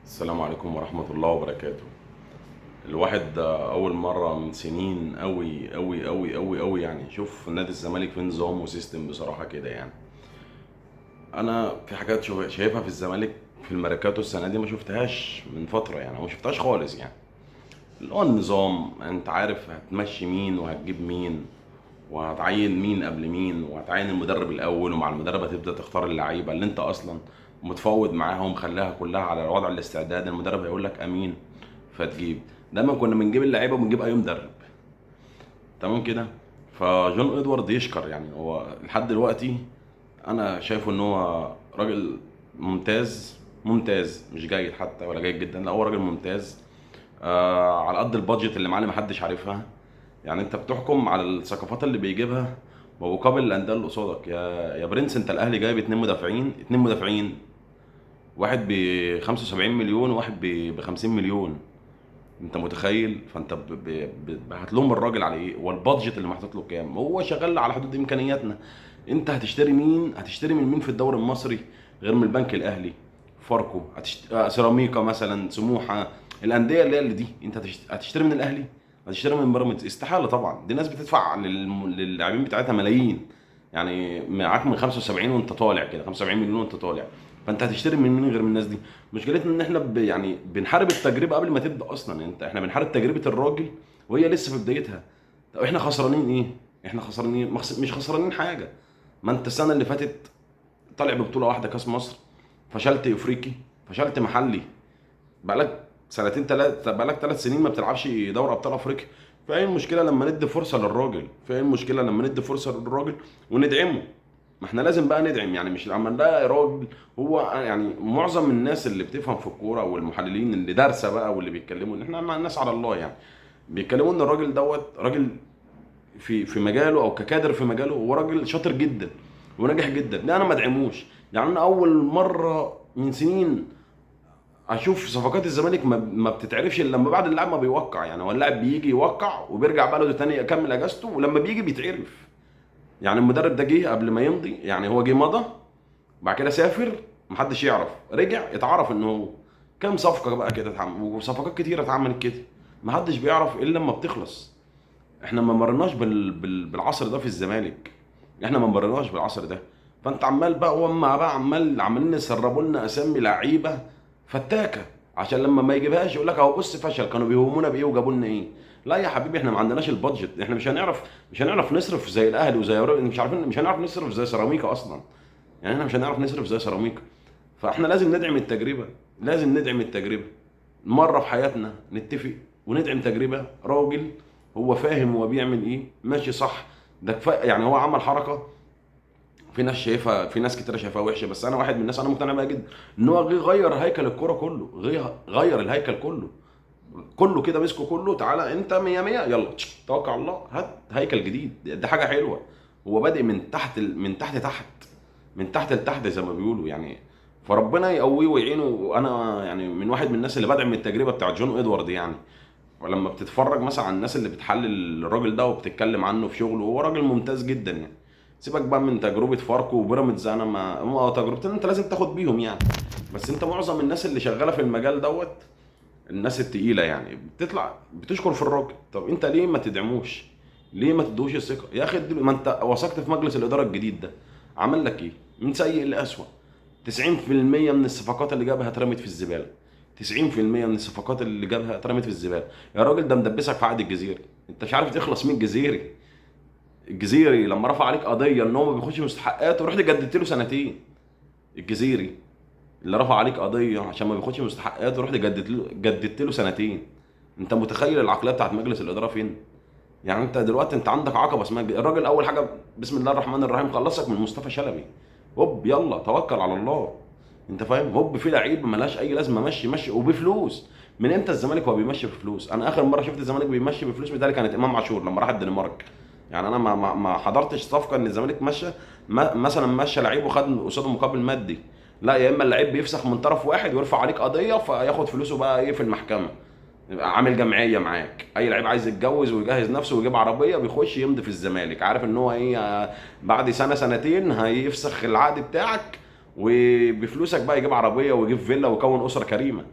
السلام عليكم ورحمة الله وبركاته. الواحد أول مرة من سنين أوي أوي أوي أوي أوي يعني شوف نادي الزمالك في نظام وسيستم بصراحة كده يعني. أنا في حاجات شايفها في الزمالك في الميركاتو السنة دي ما شفتهاش من فترة يعني، أو ما شفتهاش خالص يعني. اللي هو النظام، أنت عارف هتمشي مين وهتجيب مين وهتعين مين قبل مين، وهتعين المدرب الاول، ومع المدرب هتبدا تختار اللعيبه اللي انت اصلا متفاوض معاها ومخليها كلها على وضع الاستعداد. المدرب هيقول لك امين فتجيب. دايما كنا بنجيب اللعيبه وبنجيب اي مدرب، تمام كده. فجون ادوارد يشكر يعني، هو لحد دلوقتي انا شايفه ان هو راجل ممتاز. ممتاز مش جيد حتى ولا جيد جدا، لا هو راجل ممتاز. على قد البادجت اللي معاه اللي محدش عارفها. يعني انت بتحكم على الثقافات اللي بيجيبها ومقابل الانديه اللي قصادك. يا برنس، انت الاهلي جايب اتنين مدافعين، واحد ب 75 مليون وواحد ب 50 مليون. انت متخيل؟ فانت هتلوم الراجل على ايه؟ والبادجت اللي محطوط له كام؟ هو شغال على حدود امكانياتنا. انت هتشتري مين؟ هتشتري من مين في الدوري المصري غير من البنك الاهلي؟ فاركو سيراميكا مثلا، سموحه. الانديه اللي دي انت هتشتري من الاهلي؟ هتشتري من بيراميدز؟ استحاله طبعا. دي ناس بتدفع للاعبين بتاعتها ملايين. يعني معاك من 75 وانت طالع كده، 75 مليون وانت طالع. فانت هتشتري من مين غير من الناس دي؟ مشكلتنا ان احنا يعني بنحارب التجربه قبل ما تبدا اصلا. احنا بنحارب تجربه الراجل وهي لسه في بدايتها. طب احنا خسرانين ايه؟ احنا خسرانين مش خسرانين حاجه. ما انت السنه اللي فاتت طالع ببطوله واحده كاس مصر، فشلت افريقي، فشلت محلي. بقالك سنتين ثلاثه، بقالك 3 سنين ما بتلعبش دوري ابطال افريقيا. فايه المشكله لما ندي فرصه للراجل؟ فايه المشكله لما ندي فرصه للراجل وندعمه؟ ما احنا لازم بقى ندعم يعني، مش لما ده راجل. هو يعني معظم الناس اللي بتفهم في الكوره والمحللين اللي دارسه بقى واللي بيتكلموا ان احنا الناس على الله يعني، بيتكلموا ان الراجل دوت راجل في مجاله او ككادر في مجاله، هو راجل شاطر جدا وناجح جدا. لا انا ما ادعموش يعني. انا اول مره من سنين اشوف صفقات الزمالك ما بتتعرفش الا لما بعد اللاعب ما بيوقع. يعني هو اللاعب بيجي يوقع وبيرجع بلده تاني يكمل اجازته، ولما بيجي بيتعرف. يعني المدرب ده جه قبل ما يمضي، يعني هو جه مضى، بعد كده سافر، محدش يعرف، رجع اتعرف ان هو. كام صفقه بقى كده اتعمل، وصفقات كتيره اتعملت كده، محدش بيعرف الا لما بتخلص. احنا ما مرناش بالعصر ده في الزمالك. احنا ما مرناش بالعصر ده. فانت عمال بقى، وما بقى عمالين يسربوا لنا اسامي لعيبه فتاكه، عشان لما ما يجيبهاش يقول لك اهو بص فشل، كانوا بيهمونا بايه وجابوا لنا ايه. لا يا حبيبي، احنا ما عندناش البادجت. احنا مش هنعرف نصرف زي الاهلي وزي مش عارفين، مش هنعرف نصرف زي سيراميكا اصلا. يعني احنا مش هنعرف نصرف زي سيراميكا. فاحنا لازم ندعم التجربه. لازم ندعم التجربه. مره في حياتنا نتفق وندعم تجربه راجل هو فاهم هو بيعمل ايه، ماشي صح. ده كفايه يعني. هو عمل حركه، في ناس شايفها، في ناس كتير شايفها وحشه، بس انا واحد من الناس انا مقتنع بيها جدا. ان هو غير هيكل الكوره كله، غير الهيكل كله. كله كده مسكه كله، تعالى انت مية مية، يلا توكل على الله، هات هيكل جديد. دي حاجه حلوه. هو بادئ من تحت من تحت تحت، من تحت لتحت زي ما بيقولوا يعني. فربنا يقويه ويعينه. وانا يعني من واحد من الناس اللي بدعم التجربه بتاعت جون ادوارد يعني. ولما بتتفرج مثلا على الناس اللي بتحلل الراجل ده وبتتكلم عنه في شغله، هو راجل ممتاز جدا يعني. سيبك بقى من تجربه فاركو وبيراميدز، انا ما تجربتين انت لازم تاخد بيهم يعني. بس انت معظم الناس اللي شغاله في المجال دوت، الناس التقيله يعني، بتطلع بتشكر في الراجل. طب انت ليه ما تدعموش؟ ليه ما تدوش الثقه يا اخي؟ ما انت وثقت في مجلس الاداره الجديد ده، عمل لك ايه؟ من سيء لاسوء. 90% من الصفقات اللي جابها اترمت في الزباله. 90% من الصفقات اللي جابها اترمت في الزباله. يا راجل ده مدبسك في عقد الجزيري، انت مش عارف تخلص من الجزيري. الجزيري لما رفع عليك قضيه ان هو ما بياخدش مستحقاته، رحت جددت له سنتين. الجزيري اللي رفع عليك قضيه عشان ما بياخدش مستحقاته، رحت جددت له سنتين. انت متخيل العقليه بتاعت مجلس الاداره فين؟ يعني انت دلوقتي انت عندك عقبه اسمها الراجل اول حاجه بسم الله الرحمن الرحيم خلصك من مصطفى شلبي. هوب يلا توكل على الله. انت فاهم؟ هوب في لعيب ملهاش اي لازمه، مشي مشي وبفلوس. من امتى الزمالك هو بيمشي بفلوس؟ انا اخر مره شفت الزمالك بيمشي بفلوس بتاعي كانت امام عاشور لما راح الدنمارك. يعني انا ما حضرتش صفقه ان الزمالك مشى مثلا مشى لعيب وخد قصاده مقابل مادي. لا، يا اما اللعيب بيفسخ من طرف واحد ويرفع عليك قضيه فياخد فلوسه بقى ايه في المحكمه. يبقى عامل جمعيه معاك. اي لعيب عايز يتجوز ويجهز نفسه ويجيب عربيه بيخش يمضي في الزمالك، عارف ان هو ايه، بعد سنه سنتين هيفسخ العقد بتاعك، وبفلوسك بقى يجيب عربيه ويجيب فيلا ويكون اسره كريمه.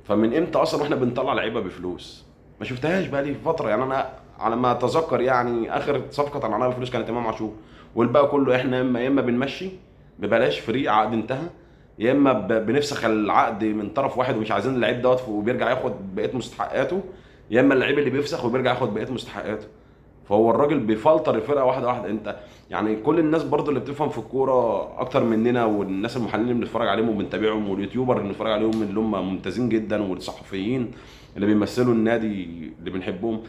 فمن امتى اصلا واحنا بنطلع لعيبه بفلوس؟ ما شفتهاش بقى لي فتره يعني. انا على ما اتذكر يعني اخر صفقه طلعناها بفلوس كانت امام عاشور، والباقي كله احنا يا اما بنمشي ببلاش فري عقد انتهى، يا اما بنفسخ العقد من طرف واحد ومش عايزين اللعيب دوت وبيرجع ياخد بقيه مستحقاته، يا اما اللعيب اللي بيفسخ وبيرجع ياخد بقيه مستحقاته. فهو الراجل بيفلتر الفرقه واحده واحده. انت يعني كل الناس برضو اللي بتفهم في الكوره اكتر مننا، والناس المحللين اللي بنتفرج عليهم وبنتابعهم، واليوتيوبر اللي بنتفرج عليهم اللي هم ممتازين جدا، والصحفيين اللي بيمثلوا النادي اللي بنحبهم،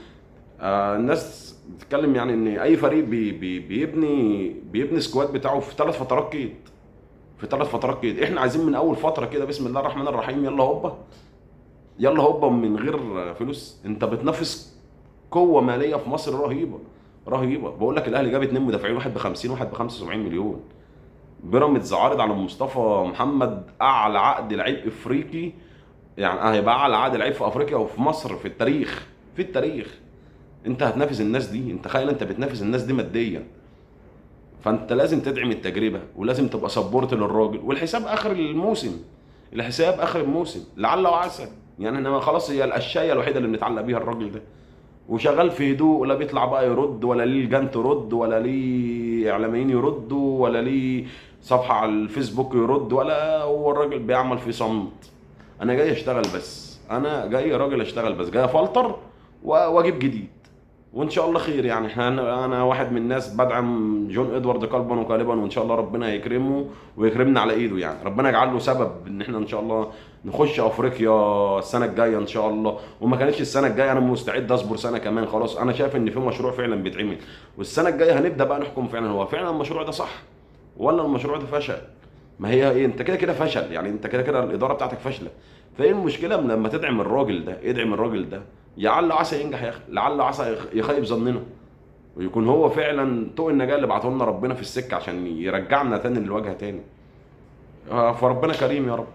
الناس بتتكلم يعني ان اي فريق بيبني سكواد بتاعه في 3 فترات كده. في 3 فترات كده احنا عايزين من اول فتره كده بسم الله الرحمن الرحيم يلا هوبا، يلا هوبا من غير فلوس. انت بتنافس قوه ماليه في مصر رهيبه، رهيبه. بقول لك الاهلي جاب 2 مدافعين، واحد ب 50 واحد ب 75 مليون. بيراميدز عارض على مصطفى محمد اعلى عقد لعيب افريقي، يعني هيبقى اعلى عقد لعيب في افريقيا وفي مصر في التاريخ، في التاريخ. انت هتنافس الناس دي؟ انت تخيل انت بتنافس الناس دي ماديا. فانت لازم تدعم التجربه، ولازم تبقى سبورت للراجل، والحساب اخر الموسم، الحساب اخر الموسم لعل وعسى. يعني انما خلاص هي الاشياء الوحيده اللي بنتعلق بيها الراجل ده، وشغال في هدوء، لا بيطلع بقى يرد، ولا ليه لجان ترد، ولا ليه اعلاميين يردوا، ولا ليه صفحه على الفيسبوك يرد، ولا هو الراجل بيعمل في صمت. انا جاي اشتغل بس، انا جاي يا راجل اشتغل بس، جاي افلتر واجيب جديد، وان شاء الله خير. يعني انا واحد من الناس بدعم جون ادوارد قلبا وقالبا، وان شاء الله ربنا يكرمه ويكرمنا على ايده. يعني ربنا يجعل له سبب ان احنا ان شاء الله نخش افريقيا السنه الجايه ان شاء الله. وما كانتش السنه الجايه انا مستعد اصبر سنه كمان. خلاص انا شايف ان في مشروع فعلا بيتعمل، والسنه الجايه هنبدا بقى نحكم فعلا هو فعلا المشروع ده صح ولا المشروع ده فشل. ما هي ايه، انت كده كده فشل، يعني انت كده كده الاداره بتاعتك فاشله. فايه المشكله لما تدعم الراجل ده؟ ادعم الراجل ده، لعل عسى ينجح يا اخي، لعل عسى يخيب ظننا، ويكون هو فعلا طوق النجاه اللي بعته لنا ربنا في السكه عشان يرجعنا تاني للواجهه تاني. فربنا كريم يا رب.